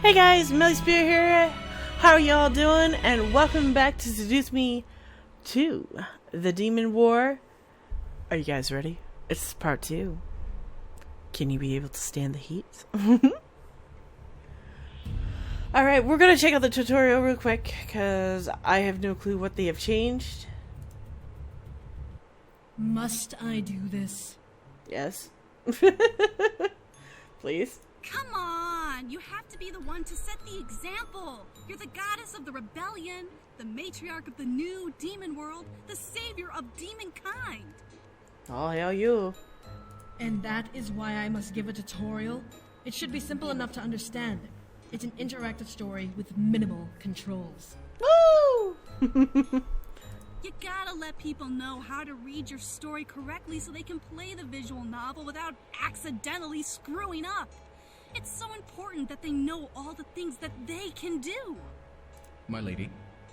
Hey guys, Melly Spear here. How are y'all doing? And welcome back to Seduce Me 2, The Demon War. Are you guys ready? It's part 2. Can you be able to stand the heat? Alright, we're gonna check out the tutorial real quick, because I have no clue what they have changed. Must I do this? Yes. Please. Come on! You have to be the one to set the example! You're the goddess of the rebellion, the matriarch of the new demon world, the savior of demonkind! Oh, hell you. And that is why I must give a tutorial? It should be simple enough to understand. It's an interactive story with minimal controls. Woo! You gotta let people know how to read your story correctly so they can play the visual novel without accidentally screwing up. It's so important that they know all the things that they can do. My lady,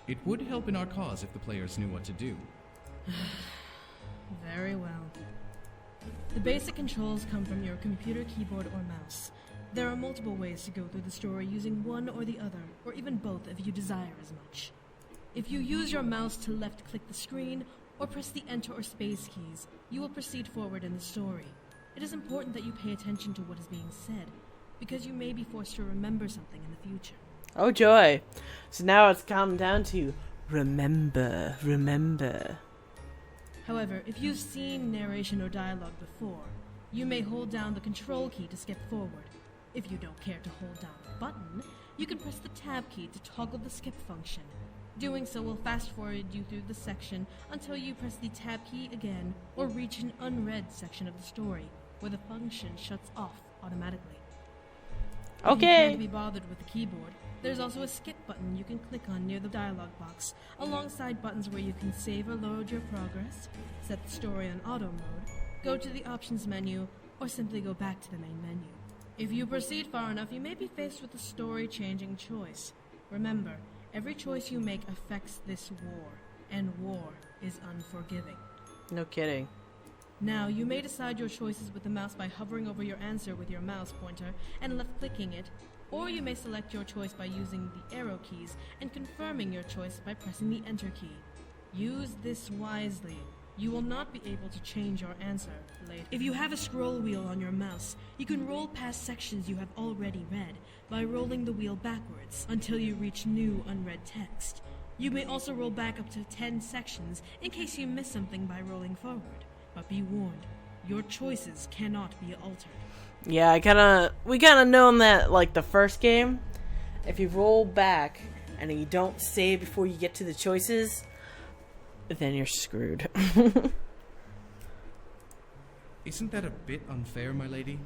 it would help in our cause if the players knew what to do. Very well. The basic controls come from your computer keyboard or mouse. There are multiple ways to go through the story using one or the other, or even both if you desire as much. If you use your mouse to left-click the screen, or press the Enter or Space keys, you will proceed forward in the story. It is important that you pay attention to what is being said, because you may be forced to remember something in the future. Oh joy. So now it's come down to remember. However, if you've seen narration or dialogue before, you may hold down the Control key to skip forward. If you don't care to hold down the button, you can press the Tab key to toggle the skip function. Doing so will fast forward you through the section until you press the Tab key again or reach an unread section of the story, where the function shuts off automatically. If you can't be bothered with the keyboard, there's also a skip button you can click on near the dialog box, alongside buttons where you can save or load your progress, set the story on auto mode, go to the options menu, or simply go back to the main menu. If you proceed far enough, you may be faced with a story-changing choice. Remember, every choice you make affects this war, and war is unforgiving. No kidding. Now, you may decide your choices with the mouse by hovering over your answer with your mouse pointer and left-clicking it, or you may select your choice by using the arrow keys and confirming your choice by pressing the Enter key. Use this wisely. You will not be able to change your answer later. If you have a scroll wheel on your mouse, you can roll past sections you have already read by rolling the wheel backwards until you reach new unread text. You may also roll back up to 10 sections in case you miss something by rolling forward. But be warned, your choices cannot be altered. Yeah, we kinda known that, like, the first game, if you roll back and you don't save before you get to the choices, then you're screwed. Isn't that a bit unfair, my lady?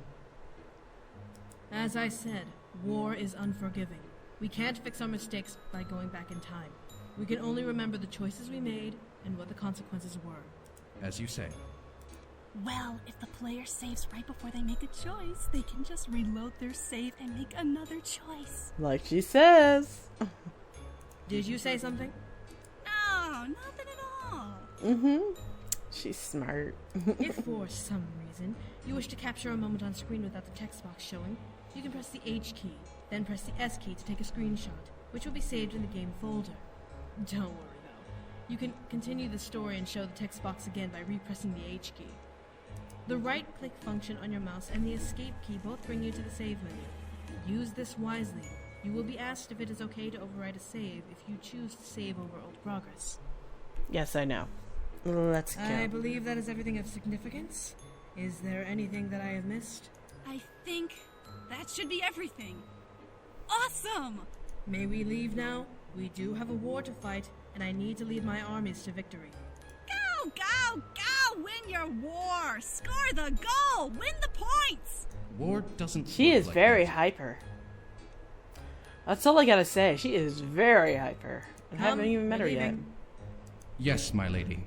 As I said, war is unforgiving. We can't fix our mistakes by going back in time. We can only remember the choices we made and what the consequences were. As you say. Well, if the player saves right before they make a choice, they can just reload their save and make another choice. Like she says. Did you say something? No, nothing at all. She's smart. If for some reason you wish to capture a moment on screen without the text box showing, you can press the H key, then press the S key to take a screenshot, which will be saved in the game folder. Don't worry though. You can continue the story and show the text box again by repressing the H key. The right-click function on your mouse and the escape key both bring you to the save menu. Use this wisely. You will be asked if it is okay to overwrite a save if you choose to save over old progress. Yes, I know. Let's go. I believe that is everything of significance. Is there anything that I have missed? I think that should be everything. Awesome! May we leave now? We do have a war to fight, and I need to lead my armies to victory. Go, go, go! Win your war! Score the goal! Win the points! War doesn't. She is like very that. hyper. That's all I gotta say. She is very hyper. I haven't even met her yet. Yes, my lady.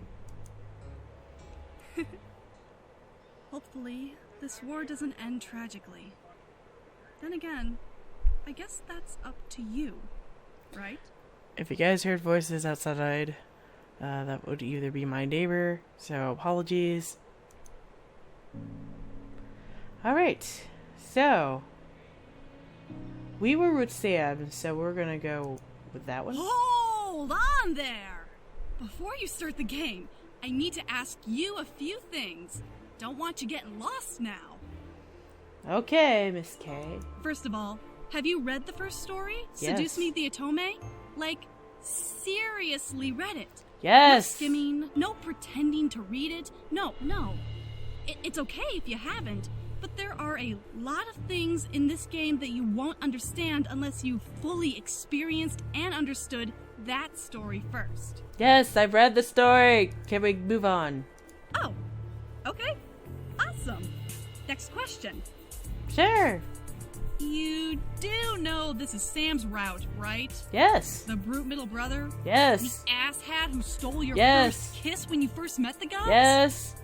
Hopefully, this war doesn't end tragically. Then again, I guess that's up to you, right? If you guys heard voices outside, that would either be my neighbor, so apologies. Alright, so We were with Sam, so we're gonna go with that one. Hold on there! Before you start the game, I need to ask you a few things. Don't want you getting lost now. Okay, Miss K. First of all, have you read the first story? Yes. Seduce Me the Otome? Like, seriously read it? Yes! No skimming, no pretending to read it. No. It's okay if you haven't, but there are a lot of things in this game that you won't understand unless you've fully experienced and understood that story first. Yes, I've read the story. Can we move on? Oh, okay. Awesome. Next question. Sure. You do know this is Sam's route, right? Yes. The brute middle brother? Yes. The asshat who stole your Yes. first kiss when you first met the guys? Yes.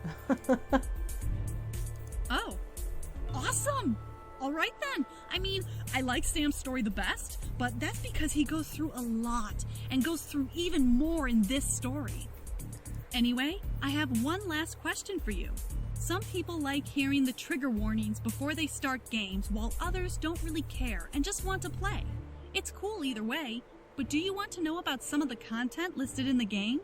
Oh, awesome! Alright then. I mean, I like Sam's story the best, but that's because he goes through a lot, and goes through even more in this story. Anyway, I have one last question for you. Some people like hearing the trigger warnings before they start games, while others don't really care and just want to play. It's cool either way, but do you want to know about some of the content listed in the game?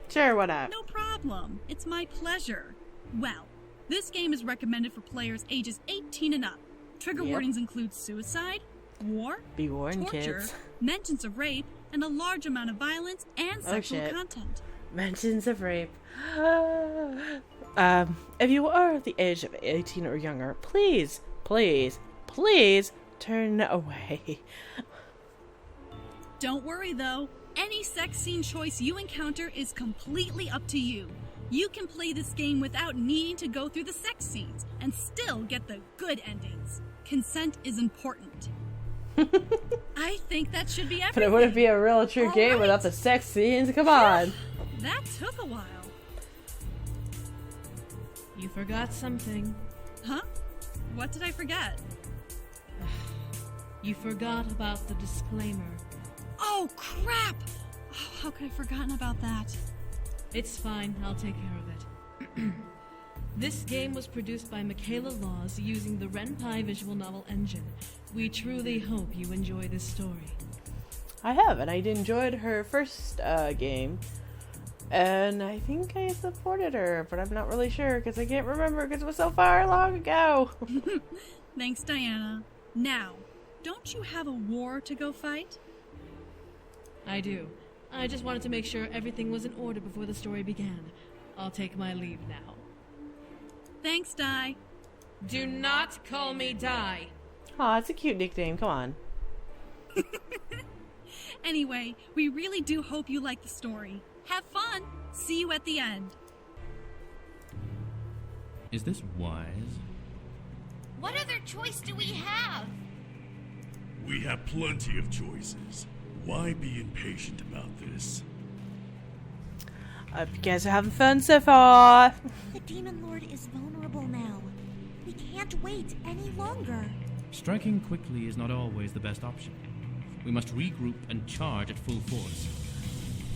Sure, what up? No problem. It's my pleasure. Well, this game is recommended for players ages 18 and up. Trigger Yep. warnings include suicide, war, Be warned, torture, kids. mentions of rape, and a large amount of violence and sexual shit. content. Mentions of rape. If you are the age of 18 or younger, please turn away. Don't worry though, any sex scene choice you encounter is completely up to you. You can play this game without needing to go through the sex scenes and still get the good endings. Consent is important. I think that should be everything. But it wouldn't be a real true All game right. without the sex scenes. Come on. That took a while. You forgot something. Huh? What did I forget? You forgot about the disclaimer. Oh, crap! Oh, how could I have forgotten about that? It's fine, I'll take care of it. This game was produced by Michaela Laws using the Ren'Py visual novel engine. We truly hope you enjoy this story. I have, and I enjoyed her first game. And I think I supported her, but I'm not really sure because I can't remember because it was so far long ago. Thanks, Diana. Now, don't you have a war to go fight? I do. I just wanted to make sure everything was in order before the story began. I'll take my leave now. Thanks, Di. Do not call me Di. Aw, it's a cute nickname. Come on. Anyway, we really do hope you like the story. Have fun. See you at the end. Is this wise? What other choice do we have? We have plenty of choices. Why be impatient about this? Hope you guys are having fun so far. The Demon Lord is vulnerable now. We can't wait any longer. Striking quickly is not always the best option. We must regroup and charge at full force.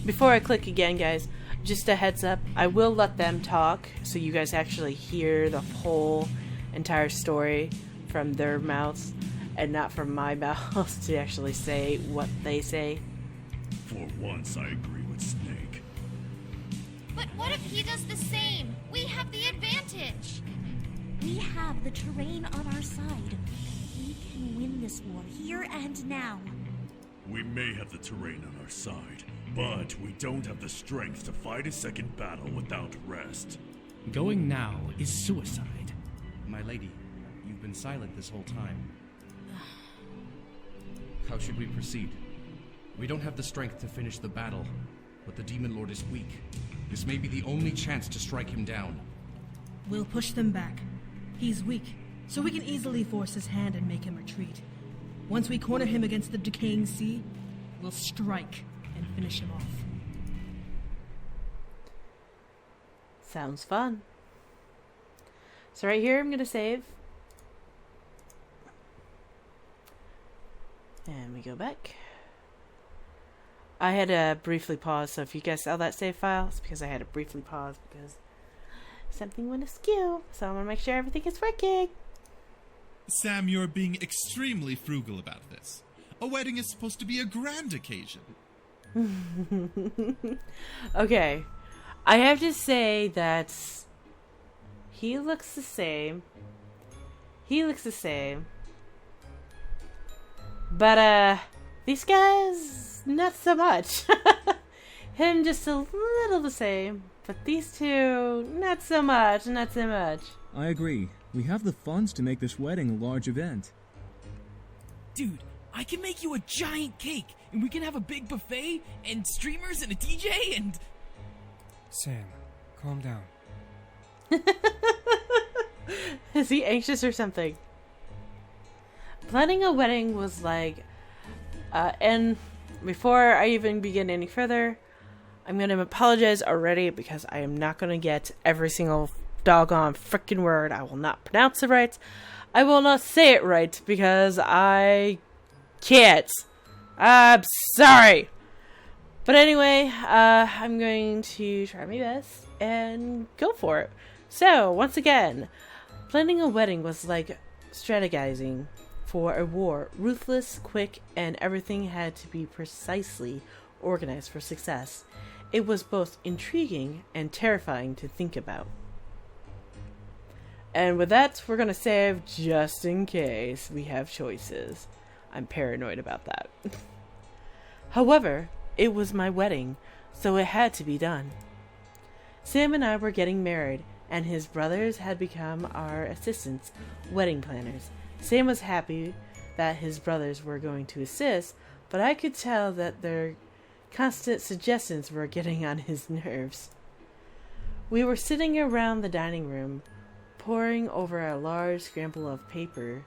Before I click again, guys, just a heads up, I will let them talk so you guys actually hear the whole entire story from their mouths and not from my mouth to actually say what they say. For once, I agree with Snake. But what if he does the same? We have the advantage. We have the terrain on our side. We can win this war here and now. We may have the terrain on our side, but we don't have the strength to fight a second battle without rest. Going now is suicide. My lady, you've been silent this whole time. How should we proceed? We don't have the strength to finish the battle, but the Demon Lord is weak. This may be the only chance to strike him down. We'll push them back. He's weak, so we can easily force his hand and make him retreat. Once we corner him against the decaying sea, we'll strike and finish him off. Sounds fun. So right here, I'm going to save. And we go back. I had to briefly pause, so if you guys saw that save file, it's because I had to briefly pause because something went askew. So I want to make sure everything is working. Sam, you're being extremely frugal about this. A wedding is supposed to be a grand occasion. Okay. I have to say that he looks the same. He looks the same. But, these guys, not so much. Him just a little the same. But these two, not so much, not so much. I agree. We have the funds to make this wedding a large event. Dude, I can make you a giant cake, and we can have a big buffet, and streamers, and a DJ, and... Sam, calm down. Is he anxious or something? Planning a wedding was like... and before I even begin any further, I'm going to apologize already because I am not going to get every single doggone freaking word. I will not pronounce it right. I will not say it right because I can't. I'm sorry. But anyway, I'm going to try my best and go for it. So, once again, planning a wedding was like strategizing for a war. Ruthless, quick, and everything had to be precisely organized for success. It was both intriguing and terrifying to think about. And with that, we're going to save just in case we have choices. I'm paranoid about that. However, it was my wedding, so it had to be done. Sam and I were getting married, and his brothers had become our assistants, wedding planners. Sam was happy that his brothers were going to assist, but I could tell that their constant suggestions were getting on his nerves. We were sitting around the dining room, poring over a large scramble of paper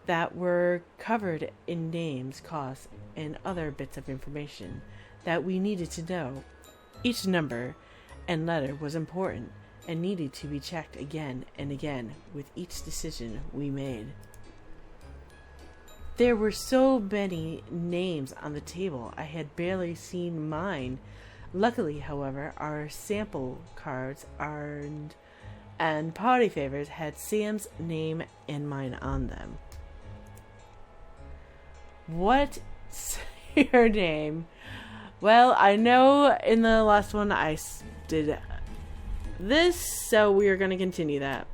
that were covered in names, costs, and other bits of information that we needed to know. Each number and letter was important and needed to be checked again and again with each decision we made. There were so many names on the table, I had barely seen mine. Luckily, however, our sample cards and party favors had Sam's name and mine on them. What's your name? Well, I know in the last one I did this, so we are going to continue that.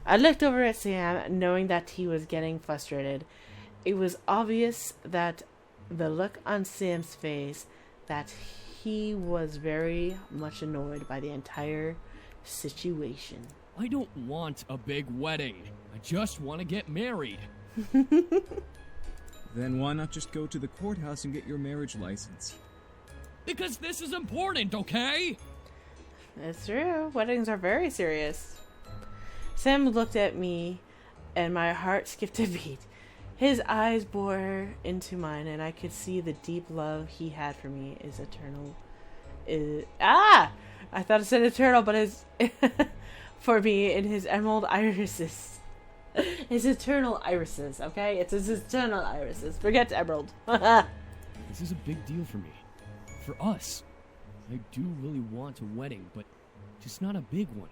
I looked over at Sam, knowing that he was getting frustrated. It was obvious that the look on Sam's face that he was very much annoyed by the entire situation. I don't want a big wedding. I just want to get married. Then why not just go to the courthouse and get your marriage license? Because this is important, okay? It's true. Weddings are very serious. Sam looked at me, and my heart skipped a beat. His eyes bore into mine, and I could see the deep love he had for me is eternal. I thought it said eternal, but it's for me in his emerald irises. His eternal irises, okay? It's his eternal irises. Forget emerald. This is a big deal for me. For us. I do really want a wedding, but just not a big one.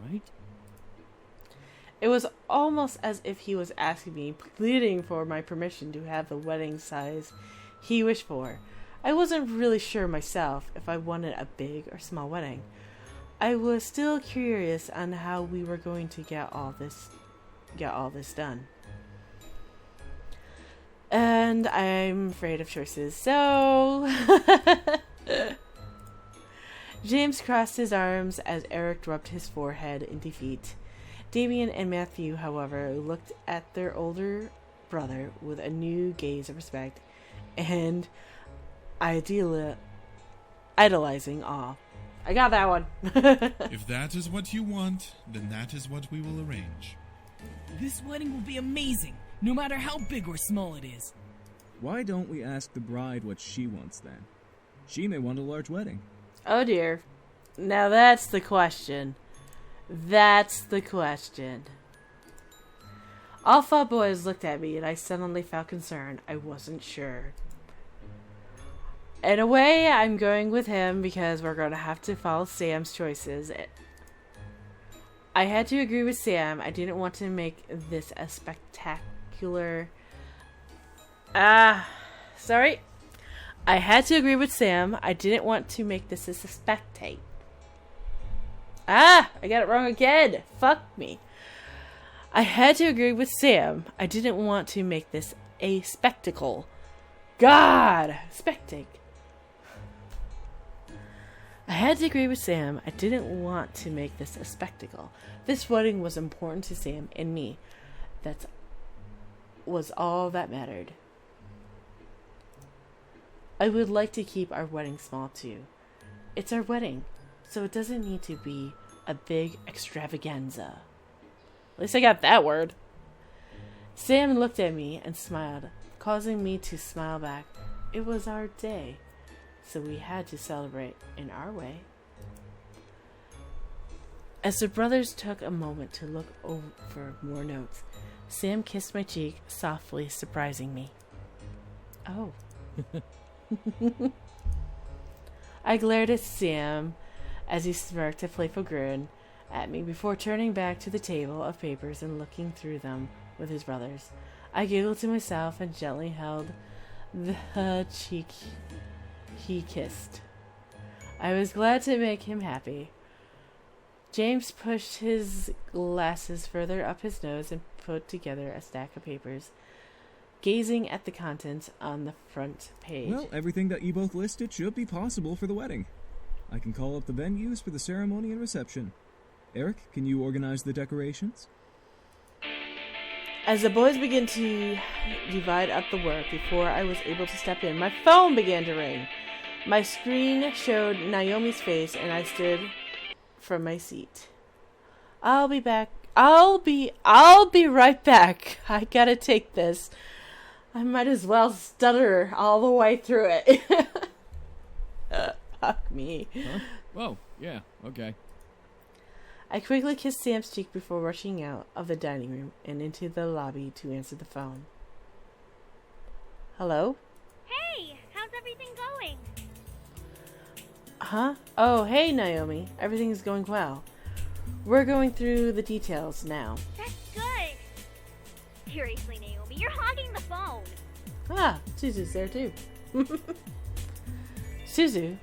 Alright? It was almost as if he was asking me, pleading for my permission to have the wedding size he wished for. I wasn't really sure myself if I wanted a big or small wedding. I was still curious on how we were going to get all this done. And I'm afraid of choices, so... James crossed his arms as Eric rubbed his forehead in defeat. Damien and Matthew, however, looked at their older brother with a new gaze of respect and idolizing awe. I got that one. If that is what you want, then that is what we will arrange. This wedding will be amazing, no matter how big or small it is. Why don't we ask the bride what she wants then? She may want a large wedding. Oh dear. Now that's the question. That's the question. All five boys looked at me and I suddenly felt concerned. I wasn't sure. In a way, I'm going with him because we're going to have to follow Sam's choices. I had to agree with Sam. I didn't want to make this a spectacular... sorry. I had to agree with Sam. I didn't want to make this a spectate. I got it wrong again. Fuck me. I had to agree with Sam. I didn't want to make this a spectacle. God! Spectate. I had to agree with Sam. I didn't want to make this a spectacle. This wedding was important to Sam and me. That was all that mattered. I would like to keep our wedding small too. It's our wedding, so it doesn't need to be a big extravaganza. At least I got that word. Sam looked at me and smiled, causing me to smile back. It was our day, so we had to celebrate in our way. As the brothers took a moment to look over more notes, Sam kissed my cheek, softly surprising me. Oh. I glared at Sam as he smirked a playful grin at me before turning back to the table of papers and looking through them with his brothers. I giggled to myself and gently held the cheek he kissed. I was glad to make him happy. James pushed his glasses further up his nose and put together a stack of papers, gazing at the contents on the front page. Well, everything that you both listed should be possible for the wedding. I can call up the venues for the ceremony and reception. Eric, can you organize the decorations? As the boys began to divide up the work before I was able to step in, my phone began to ring. My screen showed Naomi's face and I stood from my seat. I'll be back. I'll be right back. I gotta take this. I might as well stutter all the way through it. Fuck me. Huh? Oh, yeah, okay. I quickly kissed Sam's cheek before rushing out of the dining room and into the lobby to answer the phone. Hello? Hey, how's everything going? Huh? Oh, hey, Naomi. Everything's going well. We're going through the details now. That's good. Seriously, Naomi, you're hogging the phone. Ah, Suzu's there too. Suzu.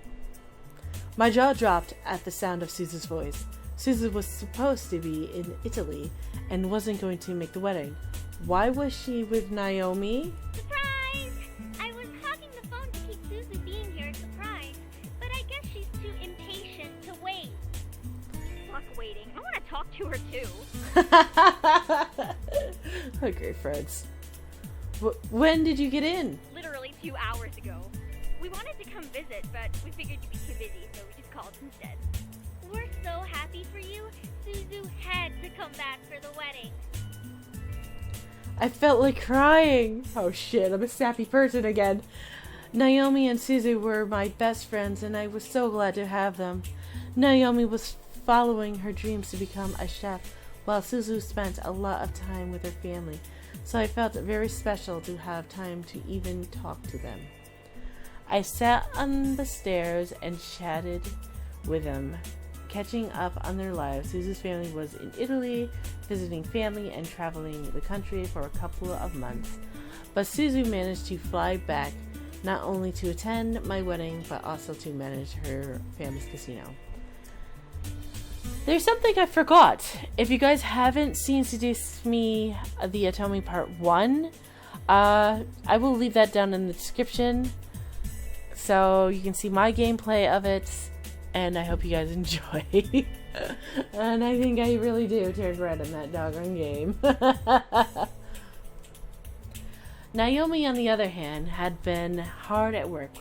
My jaw dropped at the sound of Suzu's voice. Suzu was supposed to be in Italy and wasn't going to make the wedding. Why was she with Naomi? Surprise! I was hogging the phone to keep Suzu being here surprise, but I guess she's too impatient to wait. Fuck waiting. I want to talk to her too. We're great friends. When did you get in? Literally 2 hours ago. We wanted to come visit, but we figured you'd be too busy, so we just called instead. We're so happy for you. Suzu had to come back for the wedding. I felt like crying. Oh shit, I'm a sappy person again. Naomi and Suzu were my best friends, and I was so glad to have them. Naomi was following her dreams to become a chef, while Suzu spent a lot of time with her family, so I felt very special to have time to even talk to them. I sat on the stairs and chatted with them, catching up on their lives. Suzu's family was in Italy, visiting family and traveling the country for a couple of months. But Suzu managed to fly back, not only to attend my wedding, but also to manage her family's casino. There's something I forgot. If you guys haven't seen Seduce Me, the Otome Part 1, I will leave that down in the description, so you can see my gameplay of it, and I hope you guys enjoy. And I think I really do turn red in that doggone game. Naomi, on the other hand, had been hard at work,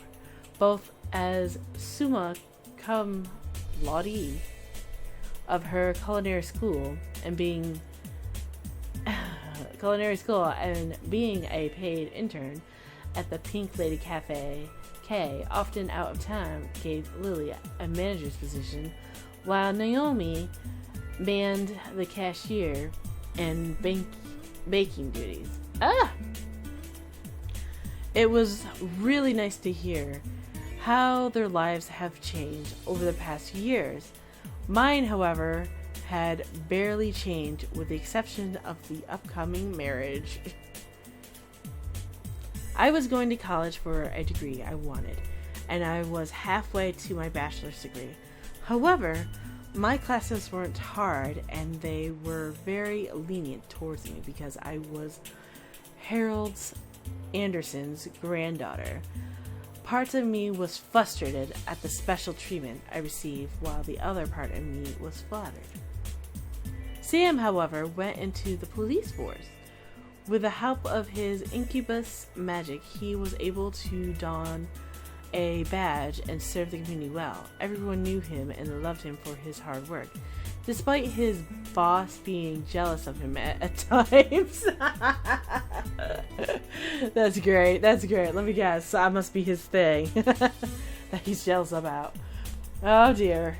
both as summa cum laude of her culinary school and being a paid intern at the Pink Lady Cafe. Kay, often out of time, gave Lily a manager's position, while Naomi manned the cashier and baking duties. It was really nice to hear how their lives have changed over the past years. Mine, however, had barely changed with the exception of the upcoming marriage. I was going to college for a degree I wanted, and I was halfway to my bachelor's degree. However, my classes weren't hard, and they were very lenient towards me because I was Harold Anderson's granddaughter. Parts of me was frustrated at the special treatment I received, while the other part of me was flattered. Sam, however, went into the police force. With the help of his incubus magic, he was able to don a badge and serve the community well. Everyone knew him and loved him for his hard work, despite his boss being jealous of him at times. That's great. That's great. Let me guess. That must be his thing that he's jealous about. Oh dear.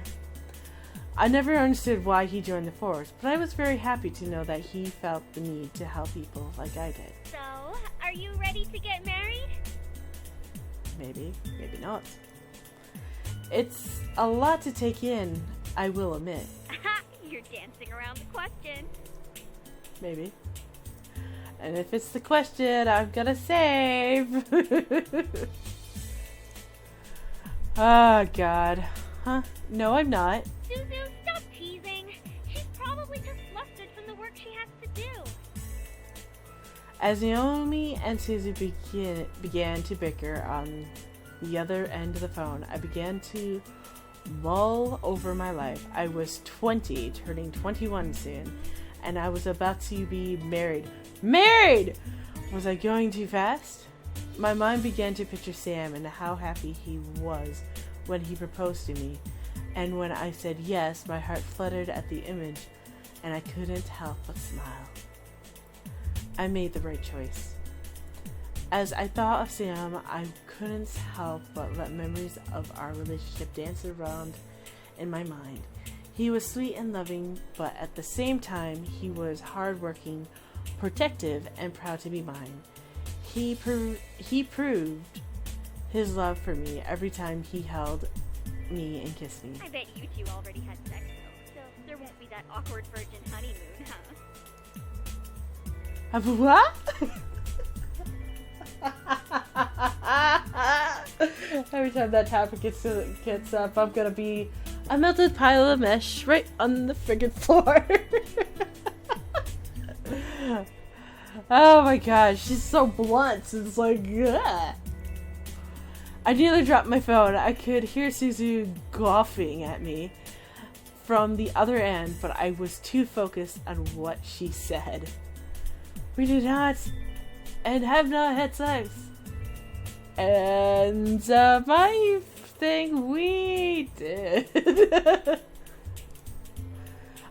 I never understood why he joined the force, but I was very happy to know that he felt the need to help people like I did. So, are you ready to get married? Maybe, maybe not. It's a lot to take in, I will admit. You're dancing around the question. Maybe. And if it's the question, I'm gonna save. Oh, God. Huh? No, I'm not. Suzu, stop teasing. She's probably just flustered from the work she has to do. As Naomi and Suzu began to bicker on the other end of the phone, I began to mull over my life. I was 20, turning 21 soon, and I was about to be married. Married! Was I going too fast? My mind began to picture Sam and how happy he was when he proposed to me, and when I said yes, my heart fluttered at the image, and I couldn't help but smile. I made the right choice. As I thought of Sam, I couldn't help but let memories of our relationship dance around in my mind. He was sweet and loving, but at the same time, he was hardworking, protective, and proud to be mine. He proved his love for me every time he held me and kissed me. I bet you two already had sex, though, so there won't be that awkward virgin honeymoon, huh? What? Every time that topic gets up, I'm gonna be a melted pile of mesh right on the friggin' floor. Oh my gosh, she's so blunt. It's like, ugh. I nearly dropped my phone. I could hear Suzu gawping at me from the other end, but I was too focused on what she said. We did not and have not had sex. And my thing, we did.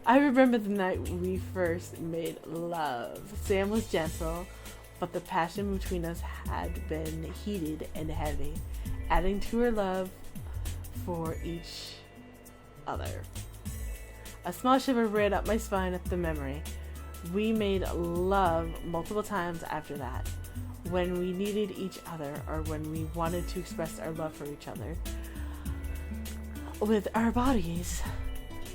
I remember the night we first made love. Sam was gentle, but the passion between us had been heated and heavy, adding to her love for each other. A small shiver ran up my spine at the memory. We made love multiple times after that, when we needed each other or when we wanted to express our love for each other with our bodies.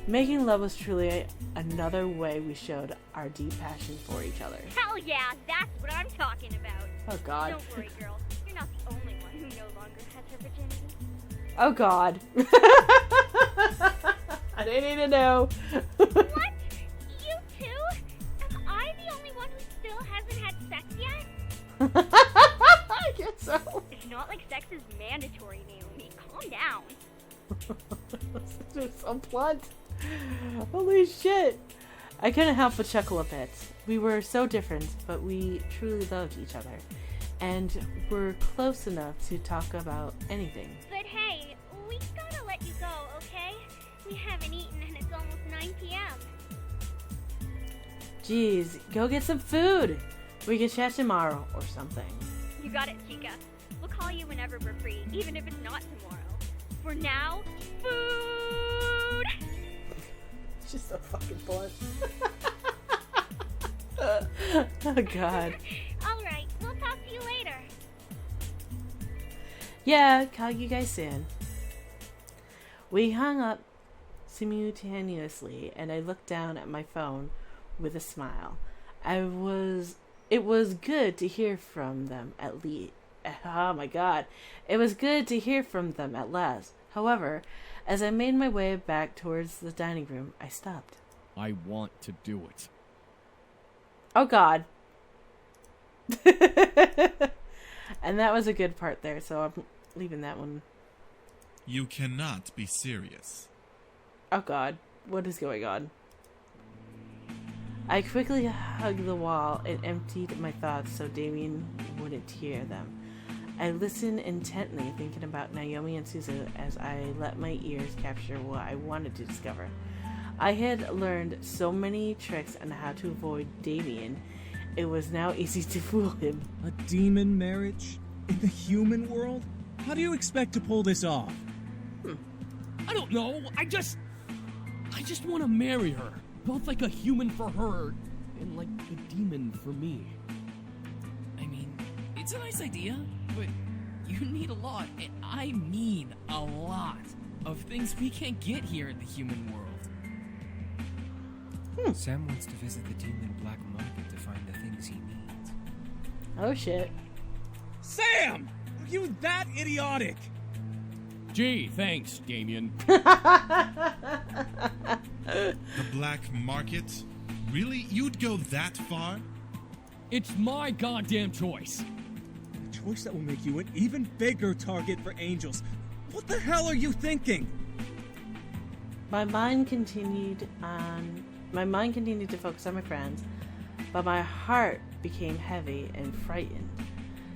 Making love was truly another way we showed our deep passion for each other. Hell yeah, that's what I'm talking about. Oh God. Don't worry, girl. You're not the only one who no longer has her virginity. Oh God. I didn't need to know. What? You too? Am I the only one who still hasn't had sex yet? I guess so. It's not like sex is mandatory, Naomi. Calm down. This is so blunt. Holy shit. I couldn't help but chuckle a bit. We were so different, but we truly loved each other. And were close enough to talk about anything. But hey, we gotta let you go, okay? We haven't eaten and it's almost 9 p.m. Jeez, go get some food. We can chat tomorrow or something. You got it, Chica. We'll call you whenever we're free, even if it's not tomorrow. For now, food! She's so fucking blunt. Oh God. Alright, we'll talk to you later. Yeah, call you guys soon. We hung up. simultaneously, and I looked down at my phone with a smile. It was good to hear from them at least. Oh my god. It was good to hear from them at last. However, as I made my way back towards the dining room, I stopped. I want to do it. Oh god. And that was a good part there, so I'm leaving that one. You cannot be serious. Oh god. What is going on? I quickly hugged the wall and emptied my thoughts so Damien wouldn't hear them. I listened intently, thinking about Naomi and Susan as I let my ears capture what I wanted to discover. I had learned so many tricks on how to avoid Damien. It was now easy to fool him. A demon marriage? In the human world? How do you expect to pull this off? I don't know. I just want to marry her. Both like a human for her and like a demon for me. I mean, it's a nice idea, but you need a lot, and I mean a lot, of things we can't get here in the human world. Sam wants to visit the demon black market to find the things he needs. Oh shit. Sam! Are you that idiotic? Gee, thanks, Damien. The black market? Really? You'd go that far? It's my goddamn choice. A choice that will make you an even bigger target for angels. What the hell are you thinking? My mind continued to focus on my friends, but my heart became heavy and frightened.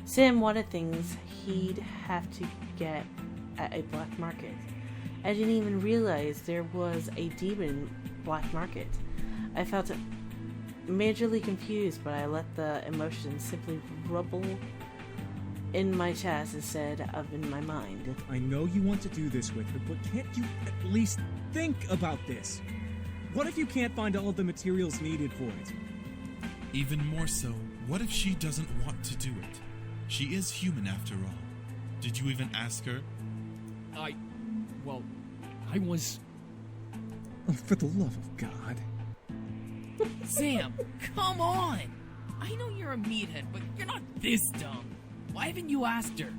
Sam wanted things he'd have to get at a black market. I didn't even realize there was a demon black market. I felt majorly confused, but I let the emotions simply rubble in my chest instead of in my mind. Look, I know you want to do this with her, but can't you at least think about this? What if you can't find all of the materials needed for it? Even more so, what if she doesn't want to do it? She is human after all. Did you even ask her? I was... Oh, for the love of God. Sam, come on! I know you're a meathead, but you're not this dumb. Why haven't you asked her?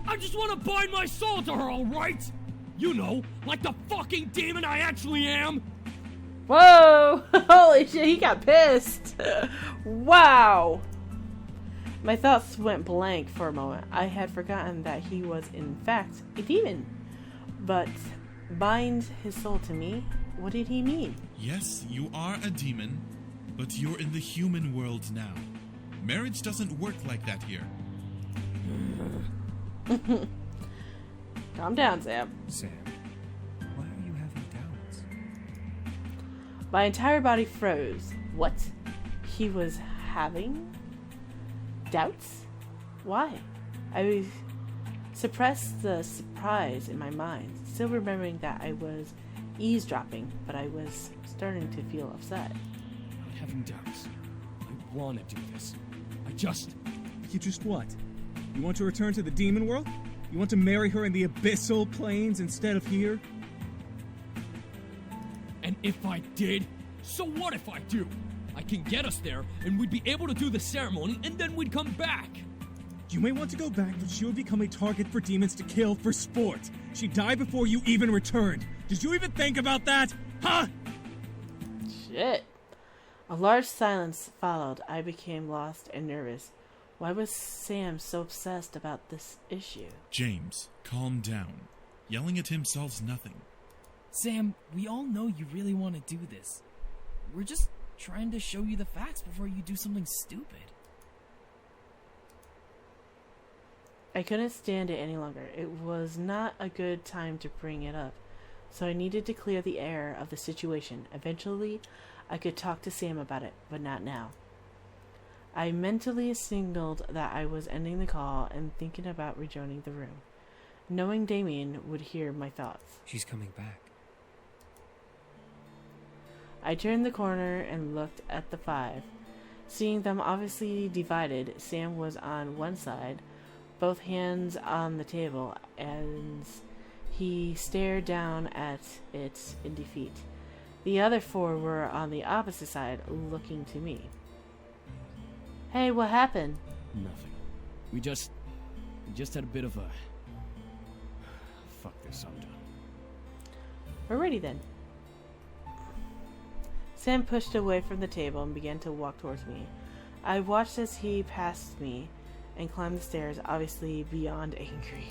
I just want to bind my soul to her, alright? You know, like the fucking demon I actually am! Whoa! Holy shit, he got pissed! Wow! My thoughts went blank for a moment. I had forgotten that he was, in fact, a demon. But bind his soul to me? What did he mean? Yes, you are a demon, but you're in the human world now. Marriage doesn't work like that here. Calm down, Sam. Sam, why are you having doubts? My entire body froze. What? He was having doubts? Why? I suppressed the surprise in my mind, still remembering that I was eavesdropping, but I was starting to feel upset. I'm having doubts. I want to do this. You just what? You want to return to the demon world? You want to marry her in the abyssal plains instead of here? And if I did, so what if I do? I can get us there, and we'd be able to do the ceremony, and then we'd come back. You may want to go back, but she would become a target for demons to kill for sport. She died before you even returned. Did you even think about that? Huh? Shit. A large silence followed. I became lost and nervous. Why was Sam so obsessed about this issue? James, calm down. Yelling at him solves nothing. Sam, we all know you really want to do this. We're just trying to show you the facts before you do something stupid. I couldn't stand it any longer. It was not a good time to bring it up, so I needed to clear the air of the situation. Eventually, I could talk to Sam about it, but not now. I mentally signaled that I was ending the call and thinking about rejoining the room, knowing Damien would hear my thoughts. She's coming back. I turned the corner and looked at the five. Seeing them obviously divided, Sam was on one side, both hands on the table, as He stared down at it in defeat. The other 4 were on the opposite side, looking to me. Hey, what happened? Nothing. We just had a bit of a... Fuck this, I'm done. Alrighty then. Sam pushed away from the table and began to walk towards me. I watched as he passed me and climbed the stairs, obviously beyond angry.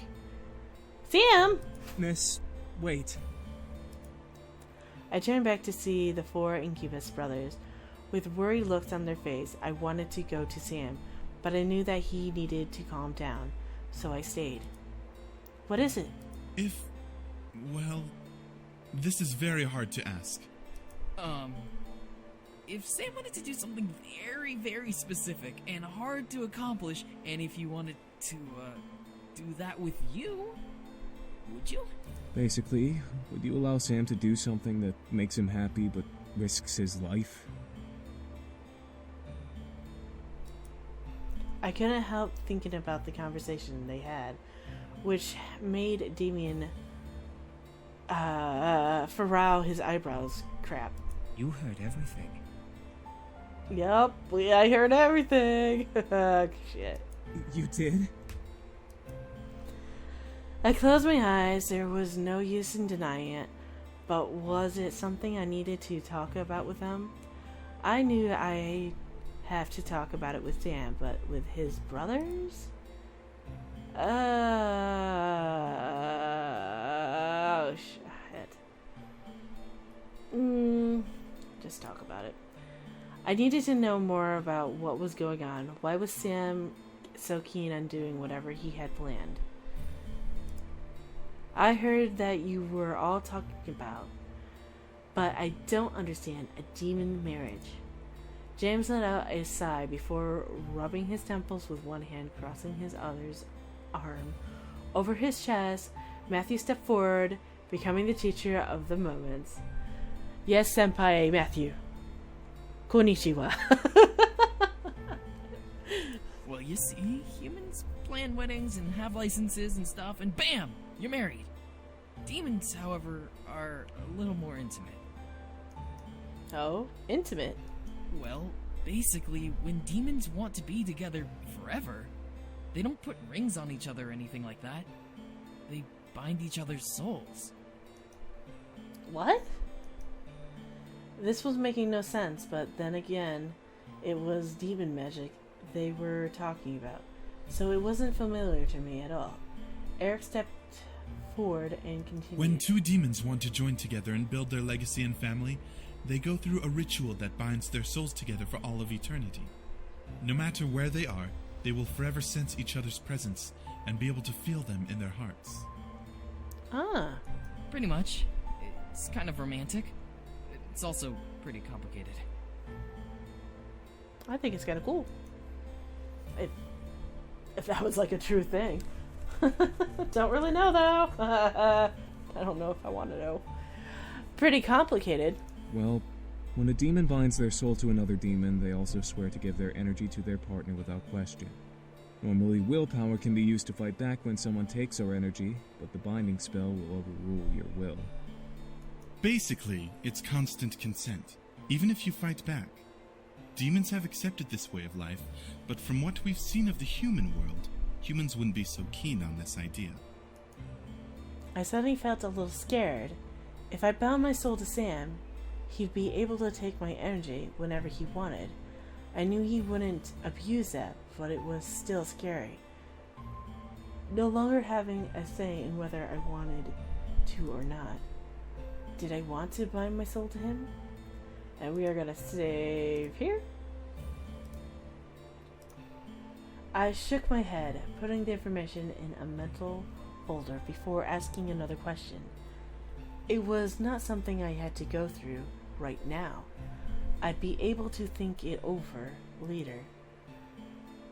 Sam! Miss, wait. I turned back to see the 4 Incubus brothers. With worried looks on their face, I wanted to go to Sam, but I knew that he needed to calm down, so I stayed. What is it? Well, this is very hard to ask. If Sam wanted to do something very, very specific and hard to accomplish, and if you wanted to, do that with you, would you? Basically, would you allow Sam to do something that makes him happy but risks his life? I couldn't help thinking about the conversation they had, which made Damien furrow his eyebrows. Crap. You heard everything. Yup, I heard everything. Shit. You did? I closed my eyes. There was no use in denying it. But was it something I needed to talk about with them? I knew I have to talk about it with Sam, but with his brothers? Oh, shit. Just talk about it. I needed to know more about what was going on. Why was Sam so keen on doing whatever he had planned? I heard that you were all talking about, but I don't understand a demon marriage. James let out a sigh before rubbing his temples with one hand, crossing his other's arm over his chest. Matthew stepped forward, becoming the teacher of the moment. Yes, Senpai Matthew. Konnichiwa. Well, you see, humans plan weddings and have licenses and stuff, and bam! You're married. Demons, however, are a little more intimate. Oh, intimate? Well, basically, when demons want to be together forever, they don't put rings on each other or anything like that. They bind each other's souls. What? This was making no sense, but then again, it was demon magic they were talking about, so it wasn't familiar to me at all. Eric stepped forward and continued. When 2 demons want to join together and build their legacy and family, they go through a ritual that binds their souls together for all of eternity. No matter where they are, they will forever sense each other's presence and be able to feel them in their hearts. Ah. Pretty much. It's kind of romantic. It's also pretty complicated. I think it's kind of cool. If that was like a true thing. Don't really know though. I don't know if I want to know. Pretty complicated. Well, when a demon binds their soul to another demon, they also swear to give their energy to their partner without question. Normally, willpower can be used to fight back when someone takes our energy, but the binding spell will overrule your will. Basically, it's constant consent, even if you fight back. Demons have accepted this way of life, but from what we've seen of the human world, humans wouldn't be so keen on this idea. I suddenly felt a little scared. If I bound my soul to Sam, he'd be able to take my energy whenever he wanted. I knew he wouldn't abuse that, but it was still scary. No longer having a say in whether I wanted to or not. Did I want to bind my soul to him? And we are going to save here. I shook my head, putting the information in a mental folder before asking another question. It was not something I had to go through right now. I'd be able to think it over later.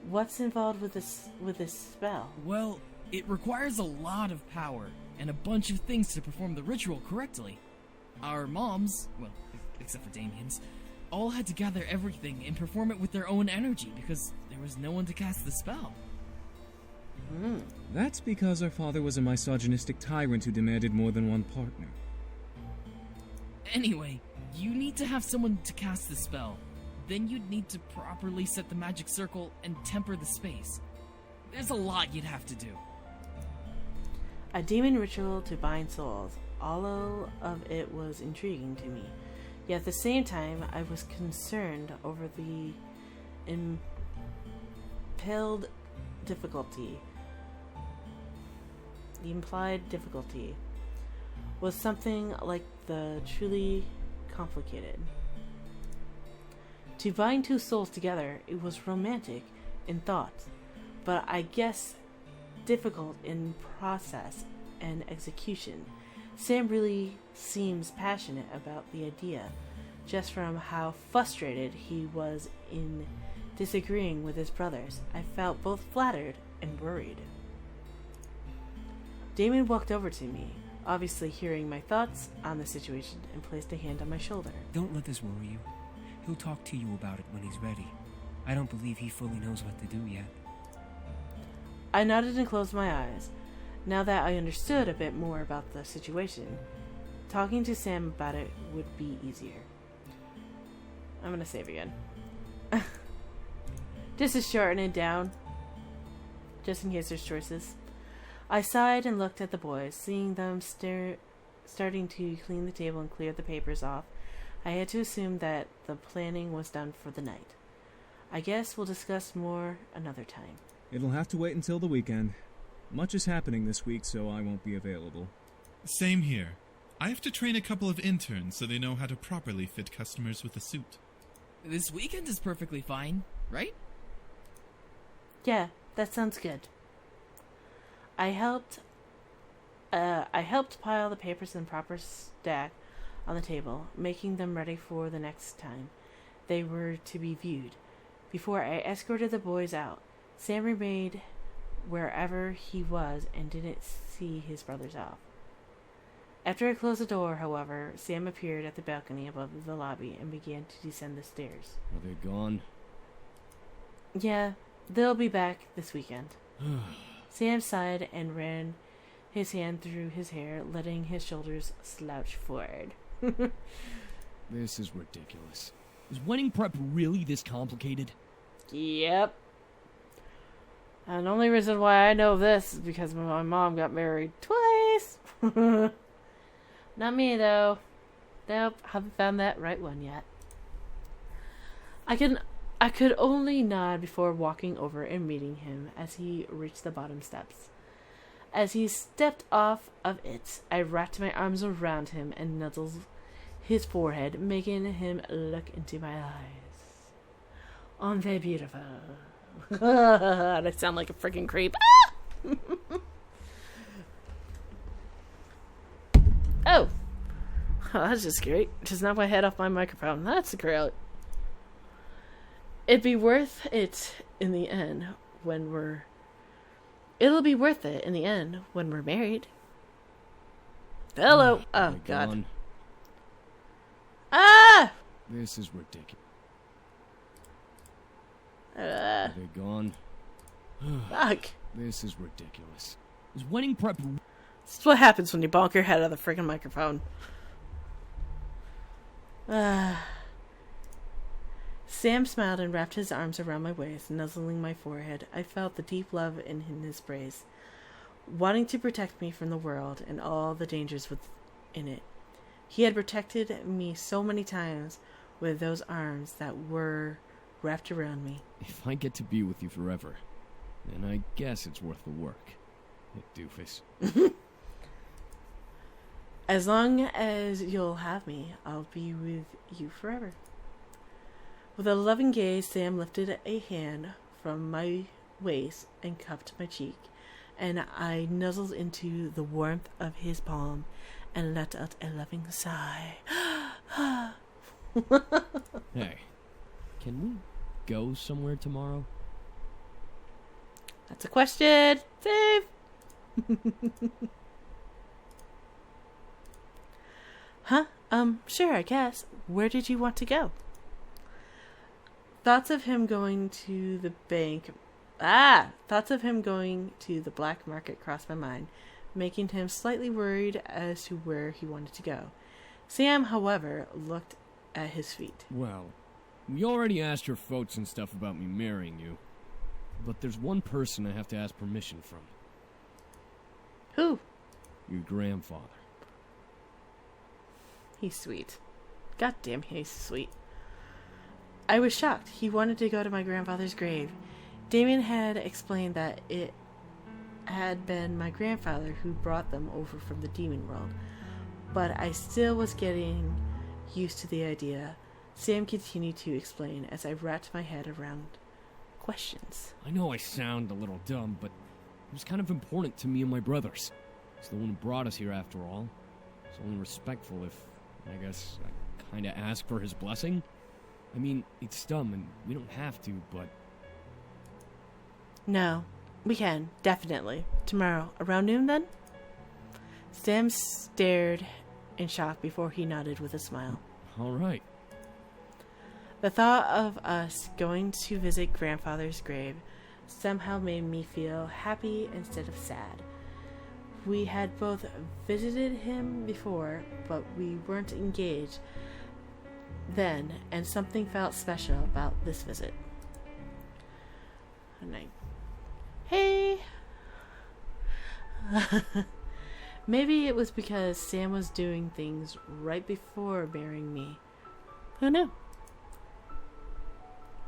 What's involved with this spell? Well, it requires a lot of power and a bunch of things to perform the ritual correctly. Our moms, well, except for Damien's, all had to gather everything and perform it with their own energy because there was no one to cast the spell. That's because our father was a misogynistic tyrant who demanded more than one partner. Anyway, you need to have someone to cast the spell. Then you'd need to properly set the magic circle and temper the space. There's a lot you'd have to do. A demon ritual to bind souls. All of it was intriguing to me. Yet at the same time, I was concerned over the implied difficulty was something like the truly complicated. To bind two souls together, it was romantic in thought, but I guess difficult in process and execution. Sam really seems passionate about the idea, just from how frustrated he was in disagreeing with his brothers. I felt both flattered and worried. Damon walked over to me, obviously hearing my thoughts on the situation, and placed a hand on my shoulder. Don't let this worry you. He'll talk to you about it when he's ready. I don't believe he fully knows what to do yet. I nodded and closed my eyes. Now that I understood a bit more about the situation, talking to Sam about it would be easier. I'm gonna save again. Just to shorten it down, just in case there's choices. I sighed and looked at the boys, seeing them starting to clean the table and clear the papers off. I had to assume that the planning was done for the night. I guess we'll discuss more another time. It'll have to wait until the weekend. Much is happening this week, so I won't be available. Same here. I have to train a couple of interns so they know how to properly fit customers with a suit. This weekend is perfectly fine, right? Yeah, that sounds good. I helped pile the papers in proper stack on the table, making them ready for the next time they were to be viewed. Before I escorted the boys out, Sam remained wherever he was and didn't see his brothers off. After I closed the door, however, Sam appeared at the balcony above the lobby and began to descend the stairs. Are they gone? Yeah, they'll be back this weekend. Sam sighed and ran his hand through his hair, letting his shoulders slouch forward. This is ridiculous. Is wedding prep really this complicated? Yep. And the only reason why I know this is because my mom got married twice. Not me, though. Nope, haven't found that right one yet. I could only nod before walking over and meeting him as he reached the bottom steps. As he stepped off of it, I wrapped my arms around him and nuzzled his forehead, making him look into my eyes. Aren't they beautiful? I sound like a freaking creep. Oh, that's just great. Just knocked my head off my microphone. That's great. It'll be worth it in the end when we're married. Hello. Oh, God. Gone. Ah! This is ridiculous. Are they gone? Fuck. This is ridiculous. Is wedding prep... This is what happens when you bonk your head out of the freaking microphone. Sam smiled and wrapped his arms around my waist, nuzzling my forehead. I felt the deep love in his embrace, wanting to protect me from the world and all the dangers within it. He had protected me so many times with those arms that were wrapped around me. If I get to be with you forever, then I guess it's worth the work. You doofus. As long as you'll have me, I'll be with you forever. With a loving gaze, Sam lifted a hand from my waist and cupped my cheek, and I nuzzled into the warmth of his palm and let out a loving sigh. Hey, can we go somewhere tomorrow? That's a question. Save. Huh? Sure, I guess. Where did you want to go? Thoughts of him going to the bank Thoughts of him going to the black market crossed my mind, making him slightly worried as to where he wanted to go. Sam, however, looked at his feet. Well, we already asked your folks and stuff about me marrying you. But there's one person I have to ask permission from. Who? Your grandfather. He's sweet. God damn, he's sweet. I was shocked. He wanted to go to my grandfather's grave. Damien had explained that it had been my grandfather who brought them over from the demon world, but I still was getting used to the idea. Sam continued to explain as I wrapped my head around questions. I know I sound a little dumb, but it was kind of important to me and my brothers. He's the one who brought us here after all. It's only respectful if, I guess, I kinda ask for his blessing. I mean, it's dumb and we don't have to, but... No, we can, definitely. Tomorrow, around noon then? Sam stared in shock before he nodded with a smile. All right. The thought of us going to visit grandfather's grave somehow made me feel happy instead of sad. We had both visited him before, but we weren't engaged then, and something felt special about this visit. And hey! Maybe it was because Sam was doing things right before marrying me. Who knew?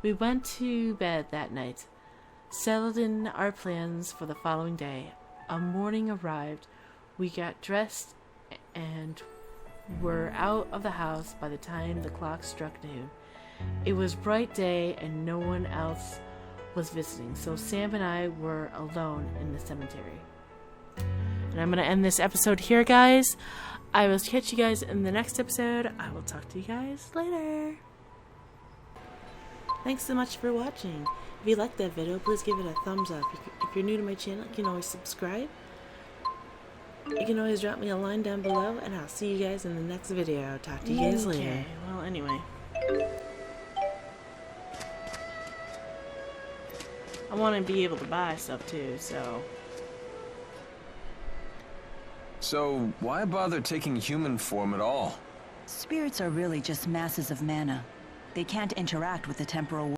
We went to bed that night, settled in our plans for the following day. A morning arrived. We got dressed and were out of the house by the time the clock struck noon. It was bright day and no one else was visiting, so Sam and I were alone in the cemetery. And I'm going to end this episode here, guys. I will catch you guys in the next episode. I will talk to you guys later. Thanks so much for watching. If you liked that video, please give it a thumbs up. If you're new to my channel, you can always subscribe. You can always drop me a line down below, and I'll see you guys in the next video. Talk to you guys later. Okay, well, anyway. I want to be able to buy stuff too, so... So, why bother taking human form at all? Spirits are really just masses of mana. They can't interact with the temporal world.